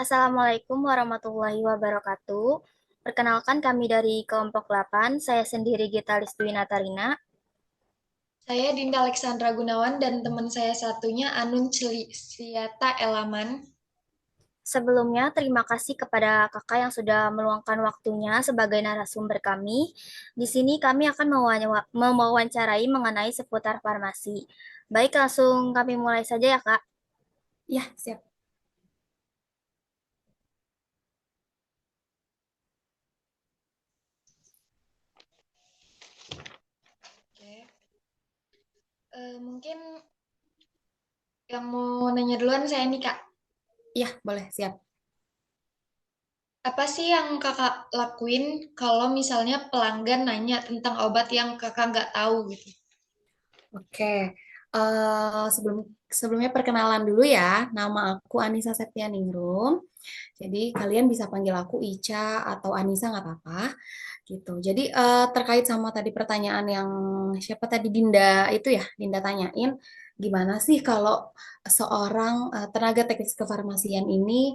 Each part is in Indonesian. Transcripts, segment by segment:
Assalamualaikum warahmatullahi wabarakatuh. Perkenalkan kami dari kelompok 8. Saya sendiri Gita Listwi Natarina. Saya Dinda Alexandra Gunawan dan teman saya satunya Anun Celiata Elaman. Sebelumnya, terima kasih kepada kakak yang sudah meluangkan waktunya sebagai narasumber kami. Di sini kami akan mewawancarai mengenai seputar farmasi. Baik, langsung kami mulai saja ya, Kak. Ya, siap. Oke. Mungkin yang mau nanya duluan saya nih, Kak. Iya, boleh, siap. Apa sih yang kakak lakuin kalau misalnya pelanggan nanya tentang obat yang kakak nggak tahu gitu? Oke. Sebelumnya perkenalan dulu ya. Nama aku Anissa Septianingrum. Jadi kalian bisa panggil aku Ica atau Anissa nggak apa-apa gitu. Jadi terkait sama tadi pertanyaan yang siapa tadi Dinda itu ya, Dinda tanyain gimana sih kalau seorang tenaga teknis kefarmasian ini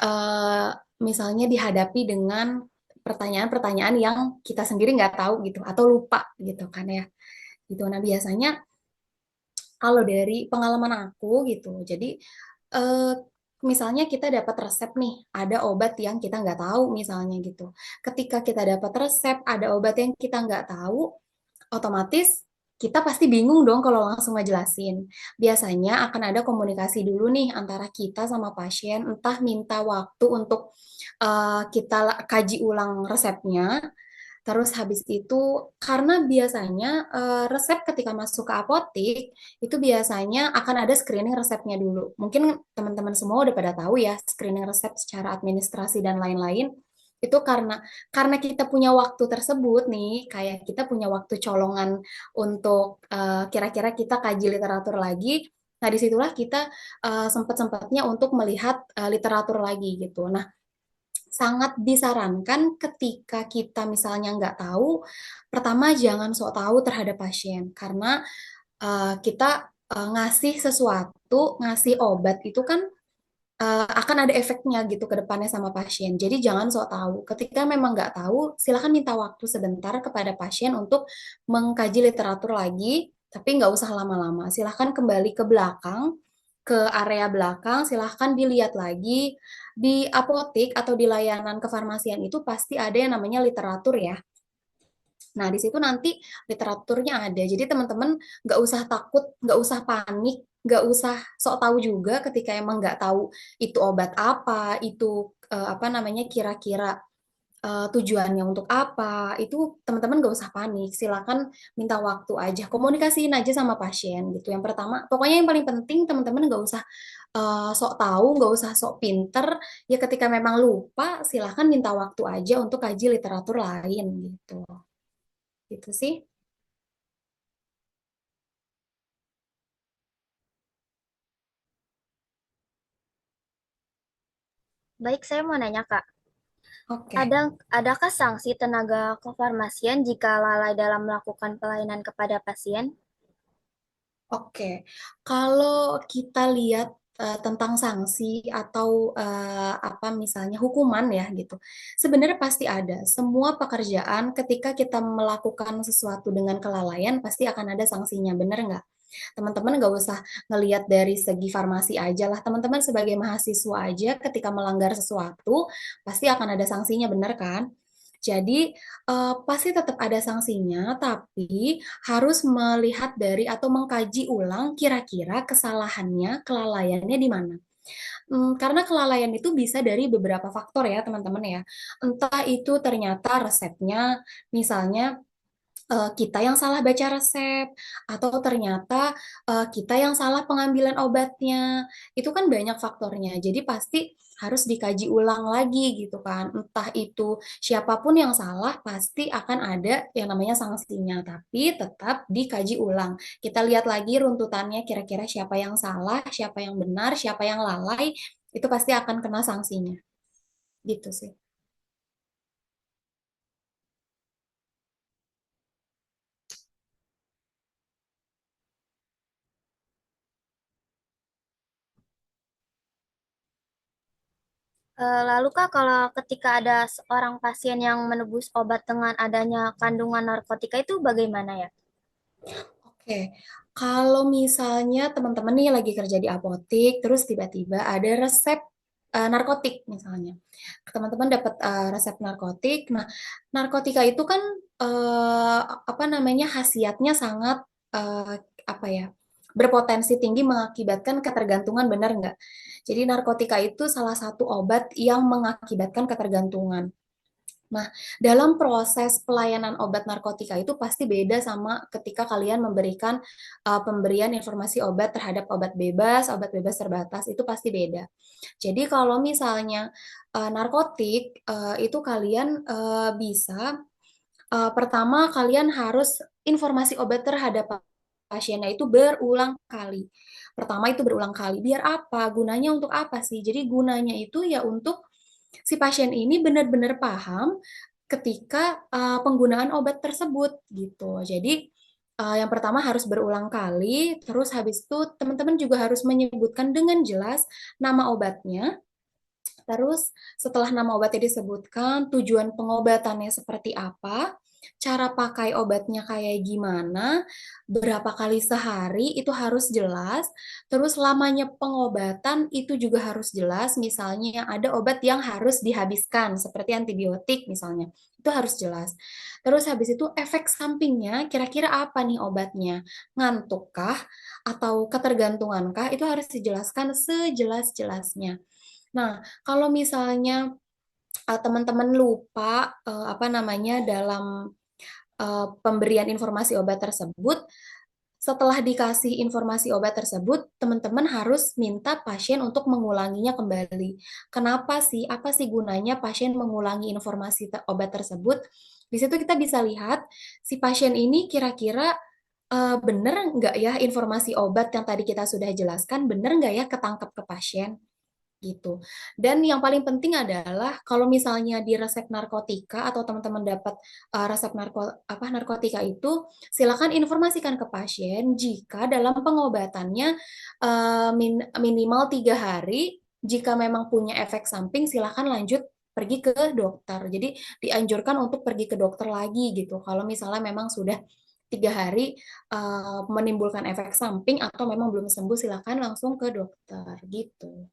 eh, misalnya dihadapi dengan pertanyaan-pertanyaan yang kita sendiri nggak tahu gitu atau lupa gitu kan ya gitu. Nah, biasanya kalau dari pengalaman aku gitu, jadi eh, misalnya kita dapat resep nih, ada obat yang kita nggak tahu misalnya gitu. Ketika kita dapat resep, ada obat yang kita nggak tahu, otomatis kita pasti bingung dong kalau langsung ngejelasin. Biasanya akan ada komunikasi dulu nih antara kita sama pasien, entah minta waktu untuk kita kaji ulang resepnya. Terus habis itu, karena biasanya resep ketika masuk ke apotik, itu biasanya akan ada screening resepnya dulu. Mungkin teman-teman semua udah pada tahu ya, screening resep secara administrasi dan lain-lain. Itu karena kita punya waktu tersebut nih, kayak kita punya waktu colongan untuk kira-kira kita kaji literatur lagi. Nah, disitulah kita sempat-sempatnya untuk melihat literatur lagi gitu. Nah, sangat disarankan ketika kita misalnya nggak tahu, pertama jangan sok tahu terhadap pasien karena kita ngasih sesuatu, ngasih obat itu kan akan ada efeknya gitu ke depannya sama pasien. Jadi jangan sok tahu. Ketika memang nggak tahu, silakan minta waktu sebentar kepada pasien untuk mengkaji literatur lagi, tapi nggak usah lama-lama. Silahkan kembali ke belakang, ke area belakang, silahkan dilihat lagi. Di apotik atau di layanan kefarmasian itu pasti ada yang namanya literatur ya. Nah, di situ nanti literaturnya ada. Jadi teman-teman nggak usah takut, nggak usah panik, nggak usah sok tahu juga ketika emang nggak tahu itu obat apa, itu apa namanya kira-kira tujuannya untuk apa. Itu teman-teman nggak usah panik. Silakan minta waktu aja, komunikasiin aja sama pasien gitu. Yang pertama, pokoknya yang paling penting teman-teman nggak usah sok tahu, nggak usah sok pinter. Ya ketika memang lupa, silakan minta waktu aja untuk kaji literatur lain gitu. Gitu sih. Baik, saya mau nanya, Kak. Oke, Adakah sanksi tenaga kefarmasian jika lalai dalam melakukan pelayanan kepada pasien? oke. Kalau kita lihat tentang sanksi atau apa misalnya hukuman ya gitu, sebenarnya pasti ada. Semua pekerjaan ketika kita melakukan sesuatu dengan kelalaian pasti akan ada sanksinya, bener nggak? Teman-teman nggak usah ngelihat dari segi farmasi aja lah. Teman-teman sebagai mahasiswa aja ketika melanggar sesuatu pasti akan ada sanksinya, bener kan? Jadi pasti tetap ada sanksinya, tapi harus melihat dari atau mengkaji ulang kira-kira kesalahannya, kelalaiannya di mana. Karena kelalaian itu bisa dari beberapa faktor ya teman-teman ya. Entah itu ternyata resepnya, misalnya kita yang salah baca resep, atau ternyata kita yang salah pengambilan obatnya. Itu kan banyak faktornya. Jadi pasti harus dikaji ulang lagi gitu kan. Entah itu siapapun yang salah, pasti akan ada yang namanya sanksinya. Tapi tetap dikaji ulang. Kita lihat lagi runtutannya kira-kira siapa yang salah, siapa yang benar, siapa yang lalai. Itu pasti akan kena sanksinya. Gitu sih. Lalu Kak, kalau ketika ada seorang pasien yang menebus obat dengan adanya kandungan narkotika itu bagaimana ya? Oke, kalau misalnya teman-teman nih lagi kerja di apotik, terus tiba-tiba ada resep narkotik misalnya, teman-teman dapat resep narkotik. Nah, narkotika itu kan apa namanya khasiatnya sangat eh, apa ya, berpotensi tinggi mengakibatkan ketergantungan, benar nggak? Jadi narkotika itu salah satu obat yang mengakibatkan ketergantungan. Nah, dalam proses pelayanan obat narkotika itu pasti beda sama ketika kalian memberikan pemberian informasi obat terhadap obat bebas terbatas, itu pasti beda. Jadi kalau misalnya narkotik itu kalian bisa pertama kalian harus informasi obat terhadap pasiennya itu berulang kali. Pertama itu berulang kali. Biar apa? Gunanya untuk apa sih? Jadi gunanya itu ya untuk si pasien ini benar-benar paham ketika penggunaan obat tersebut gitu. Jadi yang pertama harus berulang kali, terus habis itu teman-teman juga harus menyebutkan dengan jelas nama obatnya. Terus setelah nama obatnya disebutkan, tujuan pengobatannya seperti apa, cara pakai obatnya kayak gimana, berapa kali sehari itu harus jelas. Terus lamanya pengobatan itu juga harus jelas. Misalnya ada obat yang harus dihabiskan seperti antibiotik misalnya. Itu harus jelas. Terus habis itu efek sampingnya kira-kira apa nih obatnya? Ngantukkah atau ketergantungankah? Itu harus dijelaskan sejelas-jelasnya. Nah, kalau misalnya teman-teman lupa apa namanya dalam pemberian informasi obat tersebut, setelah dikasih informasi obat tersebut, teman-teman harus minta pasien untuk mengulanginya kembali. Kenapa sih? Apa sih gunanya pasien mengulangi informasi obat tersebut? Di situ kita bisa lihat si pasien ini kira-kira bener nggak ya informasi obat yang tadi kita sudah jelaskan, bener nggak ya ketangkep ke pasien? Gitu. Dan yang paling penting adalah kalau misalnya di resep narkotika atau teman-teman dapat resep narkotika itu, silakan informasikan ke pasien jika dalam pengobatannya minimal 3 hari. Jika memang punya efek samping, silakan lanjut pergi ke dokter. Jadi dianjurkan untuk pergi ke dokter lagi gitu. Kalau misalnya memang sudah 3 hari menimbulkan efek samping atau memang belum sembuh, silakan langsung ke dokter gitu.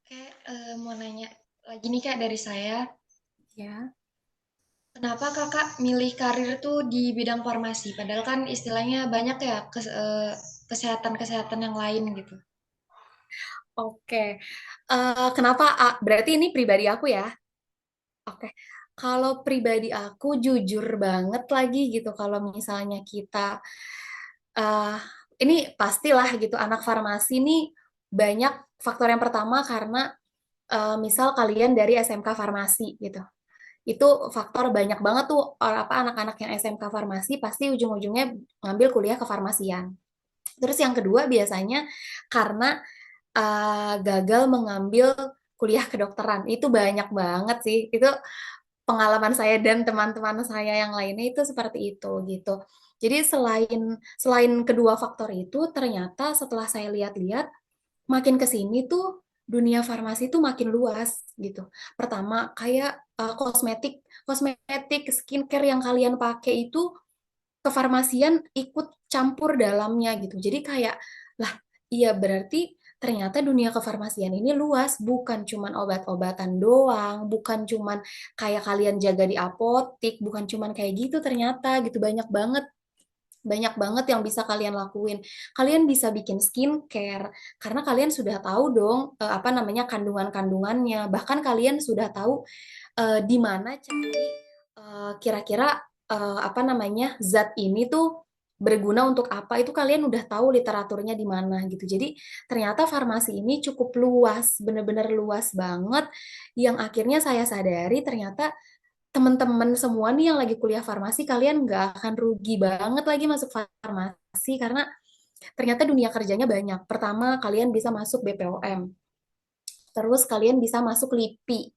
Oke, mau nanya lagi nih Kak dari saya. Ya. Kenapa Kakak milih karir tuh di bidang farmasi? Padahal kan istilahnya banyak ya kesehatan-kesehatan yang lain gitu. Oke, kenapa? Berarti ini pribadi aku ya. Oke, kalau pribadi aku jujur banget lagi gitu. Kalau misalnya kita, eh ini pastilah gitu. Anak farmasi ini banyak faktor yang pertama karena misal kalian dari SMK farmasi gitu. Itu faktor banyak banget tuh apa anak-anak yang SMK farmasi pasti ujung-ujungnya ngambil kuliah kefarmasian. Terus yang kedua biasanya karena gagal mengambil kuliah kedokteran. Itu banyak banget sih. Itu pengalaman saya dan teman-teman saya yang lainnya itu seperti itu gitu. Jadi selain selain kedua faktor itu, ternyata setelah saya lihat-lihat makin ke sini tuh dunia farmasi tuh makin luas gitu. Pertama, kayak kosmetik, skincare yang kalian pakai itu kefarmasian ikut campur dalamnya gitu. Jadi kayak lah, iya berarti ternyata dunia kefarmasian ini luas, bukan cuman obat-obatan doang, bukan cuman kayak kalian jaga di apotik, bukan cuman kayak gitu ternyata gitu banyak banget yang bisa kalian lakuin. Kalian bisa bikin skincare karena kalian sudah tahu dong apa namanya kandungan-kandungannya. Bahkan kalian sudah tahu di mana cari kira-kira apa namanya zat ini tuh berguna untuk apa itu kalian udah tahu literaturnya di mana gitu. Jadi ternyata farmasi ini cukup luas, bener-bener luas banget yang akhirnya saya sadari ternyata teman-teman semua nih yang lagi kuliah farmasi kalian nggak akan rugi banget lagi masuk farmasi karena ternyata dunia kerjanya banyak. Pertama, kalian bisa masuk BPOM. Terus kalian bisa masuk LIPI.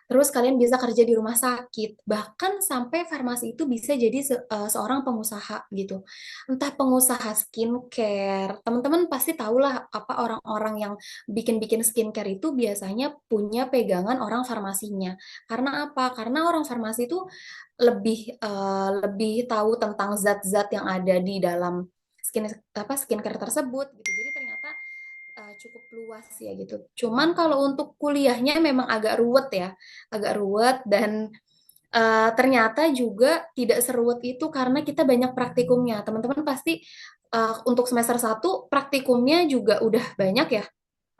Terus kalian bisa kerja di rumah sakit, bahkan sampai farmasi itu bisa jadi seorang pengusaha gitu. Entah pengusaha skincare, teman-teman pasti tahulah apa orang-orang yang bikin-bikin skincare itu biasanya punya pegangan orang farmasinya. Karena apa? Karena orang farmasi itu lebih tahu tentang zat-zat yang ada di dalam skincare tersebut gitu. Jadi ternyata cukup luas ya gitu. Cuman kalau untuk kuliahnya memang agak ruwet ya, agak ruwet dan ternyata juga tidak seruwet itu karena kita banyak praktikumnya. Teman-teman pasti untuk semester satu praktikumnya juga udah banyak ya?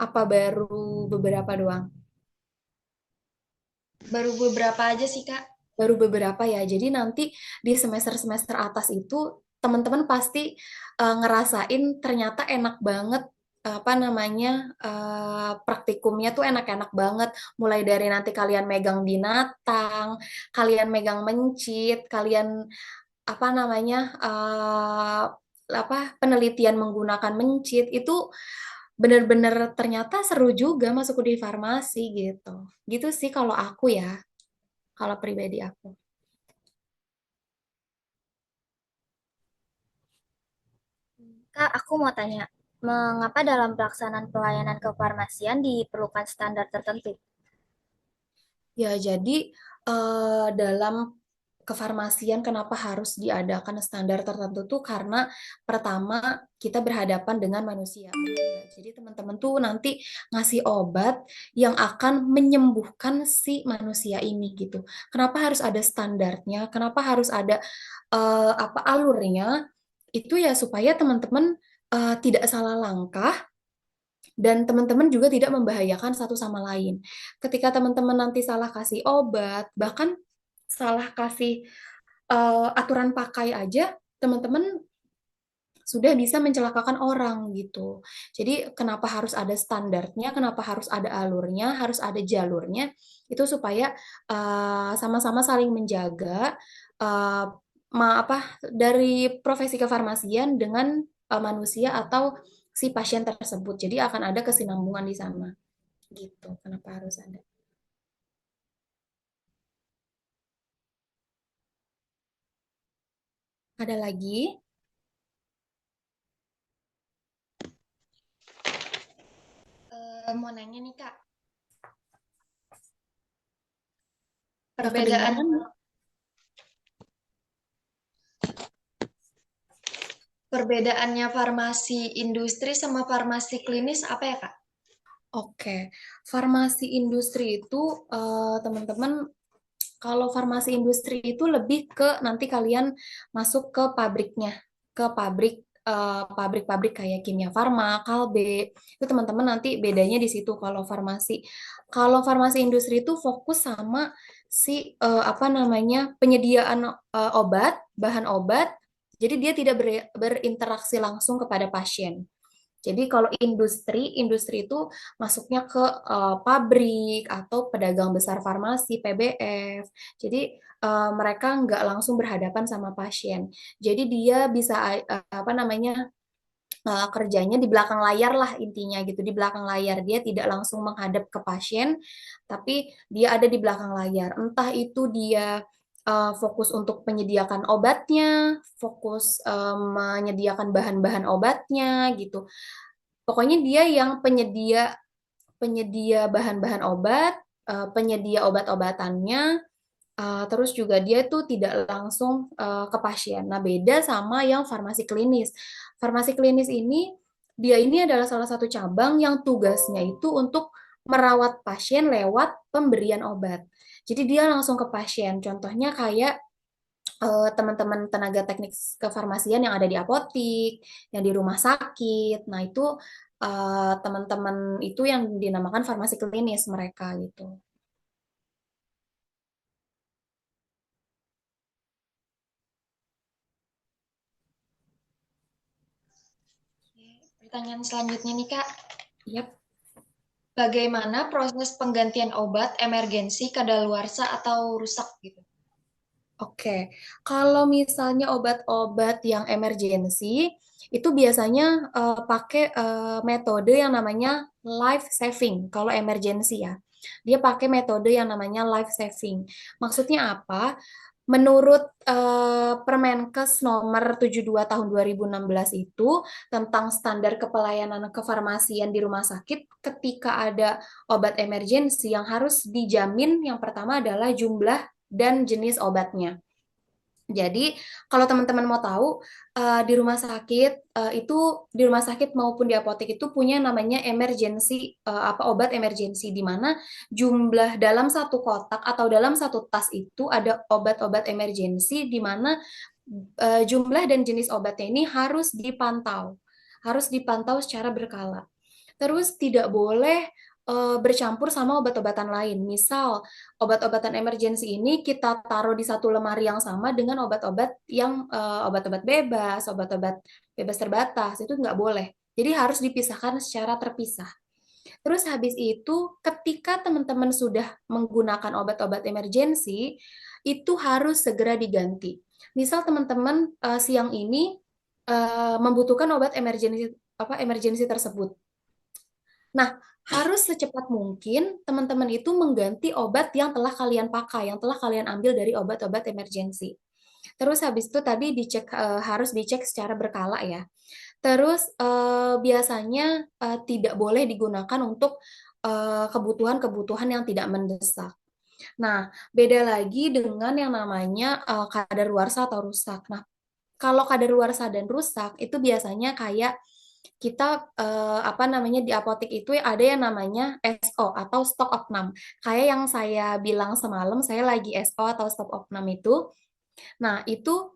Apa baru beberapa doang? Baru beberapa aja sih, Kak. Baru beberapa ya. Jadi nanti di semester-semester atas itu teman-teman pasti ngerasain ternyata enak banget apa namanya praktikumnya tuh enak-enak banget. Mulai dari nanti kalian megang binatang, kalian megang mencit, kalian apa namanya apa penelitian menggunakan mencit itu benar-benar ternyata seru juga masuk di farmasi gitu. Gitu sih kalau aku ya, kalau pribadi aku. Kak, aku mau tanya, mengapa dalam pelaksanaan pelayanan kefarmasian diperlukan standar tertentu? Ya, jadi dalam kefarmasian kenapa harus diadakan standar tertentu tuh karena pertama kita berhadapan dengan manusia. Jadi teman-teman tuh nanti ngasih obat yang akan menyembuhkan si manusia ini gitu. Kenapa harus ada standarnya? Kenapa harus ada apa alurnya? Itu ya supaya teman-teman tidak salah langkah dan teman-teman juga tidak membahayakan satu sama lain. Ketika teman-teman nanti salah kasih obat, bahkan salah kasih aturan pakai aja, teman-teman sudah bisa mencelakakan orang gitu. Jadi kenapa harus ada standarnya, kenapa harus ada alurnya, harus ada jalurnya, itu supaya sama-sama saling menjaga uh, dari profesi kefarmasian dengan manusia atau si pasien tersebut. Jadi akan ada kesinambungan di sana. Gitu. Kenapa harus ada? Ada lagi? Mau nanya nih, Kak. Gak Perbedaan kedengaran? perbedaannya farmasi industri sama farmasi klinis apa ya, Kak? Oke, farmasi industri itu teman-teman kalau farmasi industri itu lebih ke nanti kalian masuk ke pabriknya, ke pabrik-pabrik kayak Kimia Farma, Kalbe. Itu teman-teman nanti bedanya di situ kalau farmasi industri itu fokus sama si apa namanya penyediaan obat, bahan obat. Jadi dia tidak berinteraksi langsung kepada pasien. Jadi kalau industri itu masuknya ke pabrik atau pedagang besar farmasi, PBF. Jadi mereka nggak langsung berhadapan sama pasien. Jadi dia bisa apa namanya kerjanya di belakang layar lah intinya gitu. Di belakang layar dia tidak langsung menghadap ke pasien, tapi dia ada di belakang layar. Entah itu dia fokus untuk menyediakan obatnya, fokus menyediakan bahan-bahan obatnya gitu. Pokoknya dia yang penyedia penyedia bahan-bahan obat, penyedia obat-obatannya, terus juga dia tuh tidak langsung ke pasien. Nah, beda sama yang farmasi klinis. Farmasi klinis ini dia ini adalah salah satu cabang yang tugasnya itu untuk merawat pasien lewat pemberian obat. Jadi dia langsung ke pasien. Contohnya kayak teman-teman tenaga teknik kefarmasian yang ada di apotik, yang di rumah sakit. Nah, itu teman-teman itu yang dinamakan farmasi klinis mereka gitu. Pertanyaan selanjutnya nih, Kak. Yap. Bagaimana proses penggantian obat emergensi kadaluarsa atau rusak gitu? Oke, kalau misalnya obat-obat yang emergency, itu biasanya pakai metode yang namanya life saving kalau emergency ya. Dia pakai metode yang namanya life saving. Maksudnya apa? Menurut Permenkes nomor 72 tahun 2016 itu tentang standar kepelayanan kefarmasian di rumah sakit, ketika ada obat emergensi yang harus dijamin, yang pertama adalah jumlah dan jenis obatnya. Jadi, kalau teman-teman mau tahu, di rumah sakit di rumah sakit maupun di apotek itu punya namanya emergency, obat emergency, di mana jumlah dalam satu kotak atau dalam satu tas itu ada obat-obat emergency, di mana jumlah dan jenis obatnya ini harus dipantau secara berkala. Terus tidak boleh bercampur sama obat-obatan lain. Misal, obat-obatan emergensi ini kita taruh di satu lemari yang sama dengan obat-obat bebas, obat-obat bebas terbatas, itu nggak boleh. Jadi harus dipisahkan secara terpisah. Terus habis itu, ketika teman-teman sudah menggunakan obat-obat emergensi, itu harus segera diganti. Misal teman-teman siang ini membutuhkan obat emergensi tersebut. Nah, harus secepat mungkin teman-teman itu mengganti obat yang telah kalian pakai, yang telah kalian ambil dari obat-obat emergensi. Terus habis itu tadi harus dicek secara berkala ya. Terus biasanya tidak boleh digunakan untuk kebutuhan-kebutuhan yang tidak mendesak. Nah, beda lagi dengan yang namanya kadaluarsa atau rusak. Nah, kalau kadaluarsa dan rusak itu biasanya kayak kita di apotek itu ada yang namanya SO atau stok opnam. Kayak yang saya bilang semalam, saya lagi SO atau stok opnam itu. Nah, itu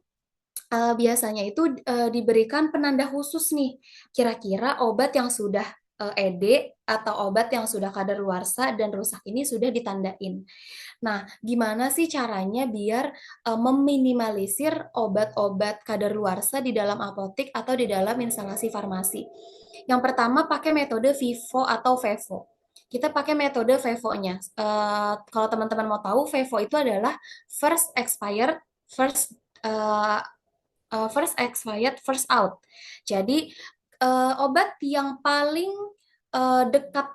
biasanya itu diberikan penanda khusus nih. Kira-kira obat yang sudah ED atau obat yang sudah kadaluarsa dan rusak ini sudah ditandain. Nah, gimana sih caranya biar meminimalisir obat-obat kadaluarsa di dalam apotek atau di dalam instalasi farmasi? Yang pertama pakai metode FIFO atau FEVO. Kita pakai metode FEVO-nya. Kalau teman-teman mau tahu, FEVO itu adalah first expired, first eh, first expired, first out. Jadi obat yang paling dekat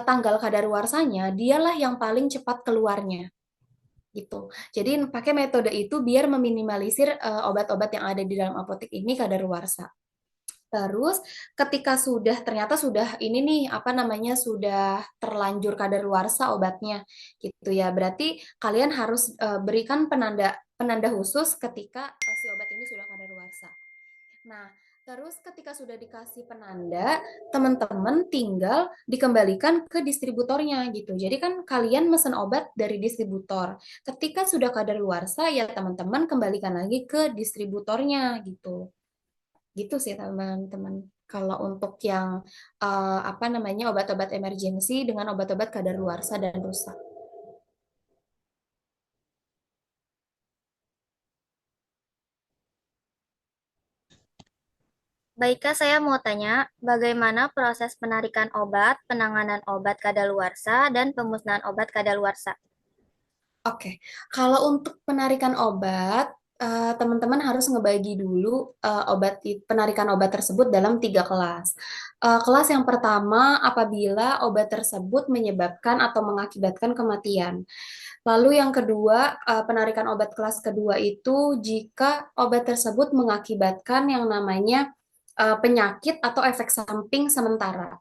tanggal kadaluarsanya, dialah yang paling cepat keluarnya gitu. Jadi pakai metode itu biar meminimalisir obat-obat yang ada di dalam apotek ini kadaluarsa. Terus ketika ternyata sudah ini nih sudah terlanjur kadaluarsa obatnya gitu ya. Berarti kalian harus berikan penanda penanda khusus ketika si obat ini sudah kadaluarsa. Nah, terus ketika sudah dikasih penanda, teman-teman tinggal dikembalikan ke distributornya gitu. Jadi kan kalian mesen obat dari distributor. Ketika sudah kadaluarsa ya teman-teman kembalikan lagi ke distributornya gitu. Gitu sih teman-teman. Kalau untuk yang obat-obat emergensi dengan obat-obat kadaluarsa dan rusak. Baik, Kak, saya mau tanya, bagaimana proses penarikan obat, penanganan obat kadaluarsa, dan pemusnahan obat kadaluarsa? Oke, kalau untuk penarikan obat, teman-teman harus ngebagi dulu penarikan obat tersebut dalam 3 kelas. Kelas yang pertama, apabila obat tersebut menyebabkan atau mengakibatkan kematian. Lalu yang kedua, penarikan obat kelas kedua itu jika obat tersebut mengakibatkan yang namanya penyakit atau efek samping sementara.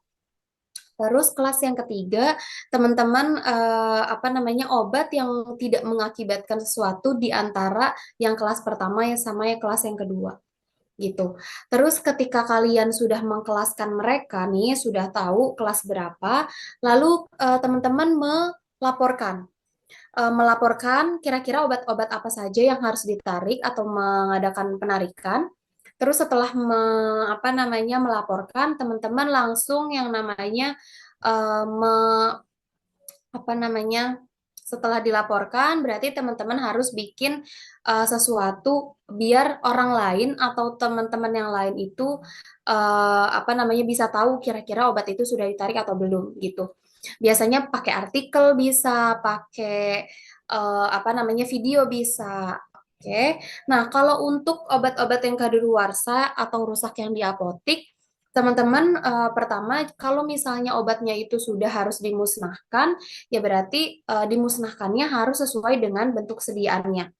Terus kelas yang ketiga, teman-teman obat yang tidak mengakibatkan sesuatu di antara yang kelas pertama yang sama yang kelas yang kedua gitu. Terus ketika kalian sudah mengkelaskan mereka nih, sudah tahu kelas berapa, lalu teman-teman melaporkan kira-kira obat-obat apa saja yang harus ditarik atau mengadakan penarikan. Terus setelah melaporkan, teman-teman langsung yang namanya eh, me- setelah dilaporkan berarti teman-teman harus bikin sesuatu biar orang lain atau teman-teman yang lain itu bisa tahu kira-kira obat itu sudah ditarik atau belum gitu. Biasanya pakai artikel bisa, pakai video bisa. Oke. Nah, kalau untuk obat-obat yang kadaluarsa atau rusak yang di apotek, teman-teman, pertama kalau misalnya obatnya itu sudah harus dimusnahkan, ya berarti dimusnahkannya harus sesuai dengan bentuk sediaannya.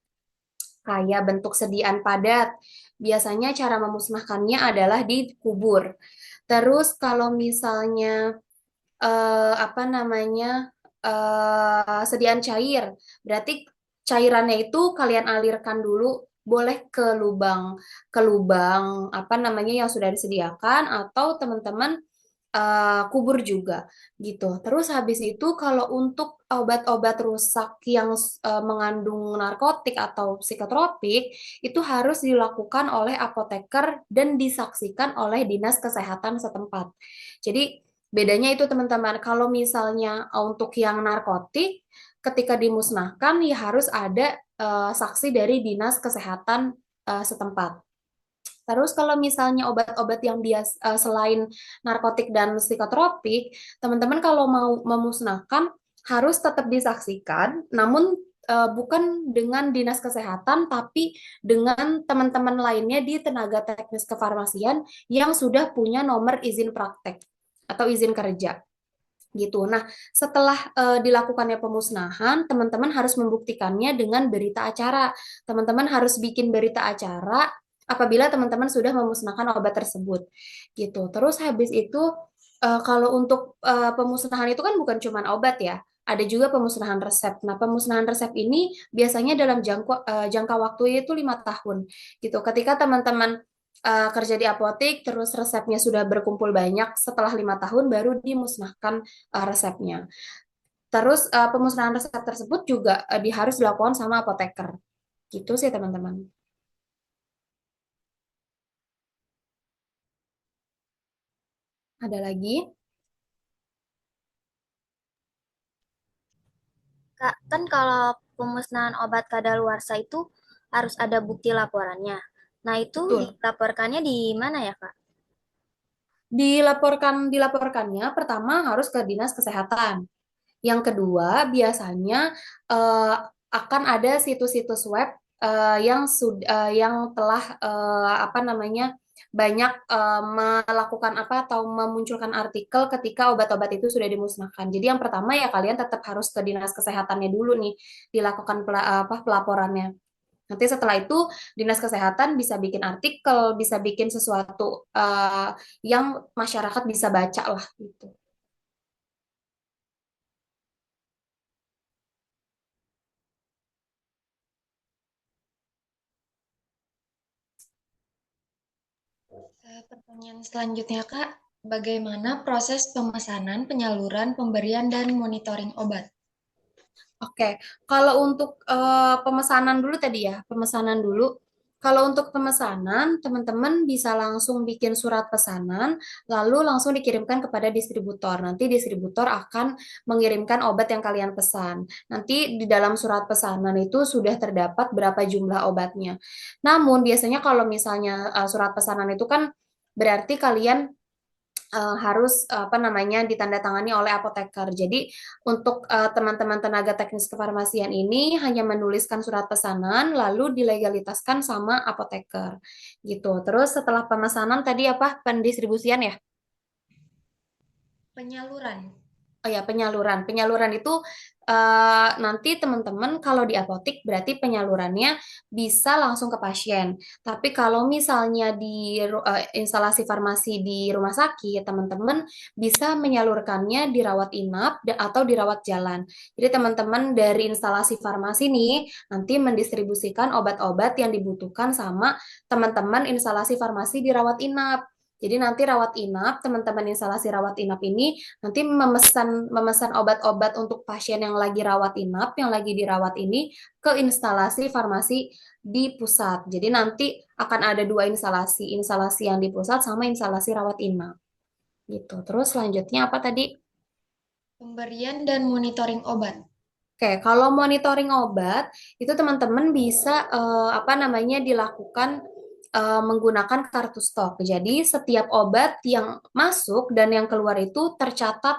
Kayak bentuk sediaan padat. Biasanya cara memusnahkannya adalah dikubur. Terus kalau misalnya apa namanya sediaan cair. Berarti cairannya itu kalian alirkan dulu, boleh ke lubang apa namanya yang sudah disediakan atau teman-teman kubur juga gitu. Terus habis itu kalau untuk obat-obat rusak yang mengandung narkotik atau psikotropik itu harus dilakukan oleh apoteker dan disaksikan oleh dinas kesehatan setempat. Jadi bedanya itu teman-teman, kalau misalnya untuk yang narkotik ketika dimusnahkan ya harus ada saksi dari dinas kesehatan setempat. Terus kalau misalnya obat-obat yang selain narkotik dan psikotropik, teman-teman kalau mau memusnahkan harus tetap disaksikan, namun bukan dengan dinas kesehatan, tapi dengan teman-teman lainnya di tenaga teknis kefarmasian yang sudah punya nomor izin praktek atau izin kerja gitu. Nah, setelah dilakukannya pemusnahan, teman-teman harus membuktikannya dengan berita acara. Teman-teman harus bikin berita acara apabila teman-teman sudah memusnahkan obat tersebut gitu. Terus habis itu kalau untuk pemusnahan itu kan bukan cuma obat ya. Ada juga pemusnahan resep. Nah, pemusnahan resep ini biasanya dalam jangka waktu itu 5 tahun gitu. Ketika teman-teman kerja di apotek, terus resepnya sudah berkumpul banyak, setelah 5 tahun baru dimusnahkan resepnya. Terus pemusnahan resep tersebut juga harus dilakukan sama apoteker. Gitu sih teman-teman. Ada lagi? Kak, kan kalau pemusnahan obat kadaluarsa itu harus ada bukti laporannya. Nah, itu Betul. dilaporkannya di mana ya, Kak? Dilaporkannya pertama harus ke dinas kesehatan. Yang kedua, biasanya akan ada situs-situs web yang telah apa namanya banyak melakukan apa atau memunculkan artikel ketika obat-obat itu sudah dimusnahkan. Jadi yang pertama ya kalian tetap harus ke dinas kesehatannya dulu nih dilakukan pelaporannya. Nanti setelah itu dinas kesehatan bisa bikin artikel, bisa bikin sesuatu yang masyarakat bisa baca lah gitu. Pertanyaan selanjutnya, Kak, bagaimana proses pemesanan, penyaluran, pemberian, dan monitoring obat? Oke, kalau untuk pemesanan dulu tadi ya, pemesanan dulu. Kalau untuk pemesanan, teman-teman bisa langsung bikin surat pesanan, lalu langsung dikirimkan kepada distributor. Nanti distributor akan mengirimkan obat yang kalian pesan. Nanti di dalam surat pesanan itu sudah terdapat berapa jumlah obatnya. Namun biasanya kalau misalnya surat pesanan itu kan berarti kalian harus apa namanya ditandatangani oleh apoteker. Jadi untuk teman-teman tenaga teknis kefarmasian ini hanya menuliskan surat pesanan lalu dilegalitaskan sama apoteker gitu. Terus setelah pemesanan tadi apa pendistribusian ya? Penyaluran. Oh ya, penyaluran. Penyaluran itu nanti teman-teman kalau di apotik berarti penyalurannya bisa langsung ke pasien. Tapi kalau misalnya di instalasi farmasi di rumah sakit, teman-teman bisa menyalurkannya di rawat inap atau di rawat jalan. Jadi teman-teman dari instalasi farmasi nih nanti mendistribusikan obat-obat yang dibutuhkan sama teman-teman instalasi farmasi di rawat inap. Jadi nanti rawat inap, teman-teman instalasi rawat inap ini nanti memesan obat-obat untuk pasien yang lagi rawat inap, yang lagi dirawat ini ke instalasi farmasi di pusat. Jadi nanti akan ada dua instalasi, instalasi yang di pusat sama instalasi rawat inap. Gitu. Terus selanjutnya apa tadi? Pemberian dan monitoring obat. Oke, kalau monitoring obat itu teman-teman bisa apa namanya dilakukan menggunakan kartu stok. Jadi setiap obat yang masuk dan yang keluar itu tercatat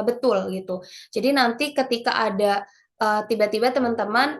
betul gitu. Jadi nanti ketika ada tiba-tiba teman-teman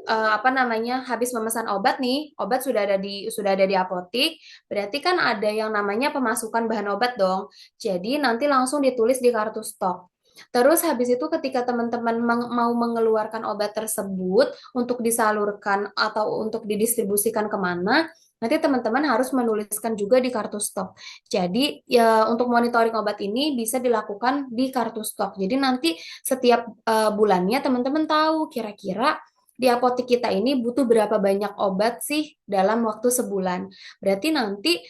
apa namanya habis memesan obat nih, obat sudah ada di apotik, berarti kan ada yang namanya pemasukan bahan obat dong. Jadi nanti langsung ditulis di kartu stok. Terus habis itu ketika teman-teman mau mengeluarkan obat tersebut untuk disalurkan atau untuk didistribusikan kemana, nanti teman-teman harus menuliskan juga di kartu stok. Jadi ya untuk monitoring obat ini bisa dilakukan di kartu stok. Jadi nanti setiap bulannya teman-teman tahu kira-kira di apotek kita ini butuh berapa banyak obat sih dalam waktu sebulan. Berarti nanti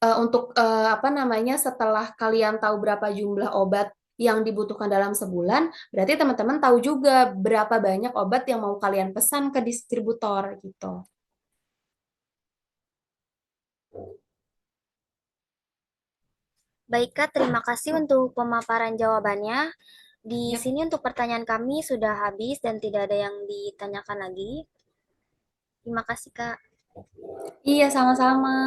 untuk apa namanya setelah kalian tahu berapa jumlah obat yang dibutuhkan dalam sebulan, berarti teman-teman tahu juga berapa banyak obat yang mau kalian pesan ke distributor gitu. Baik Kak, terima kasih untuk pemaparan jawabannya. Di Yap. sini untuk pertanyaan kami sudah habis dan tidak ada yang ditanyakan lagi. Terima kasih Kak. Iya, sama-sama.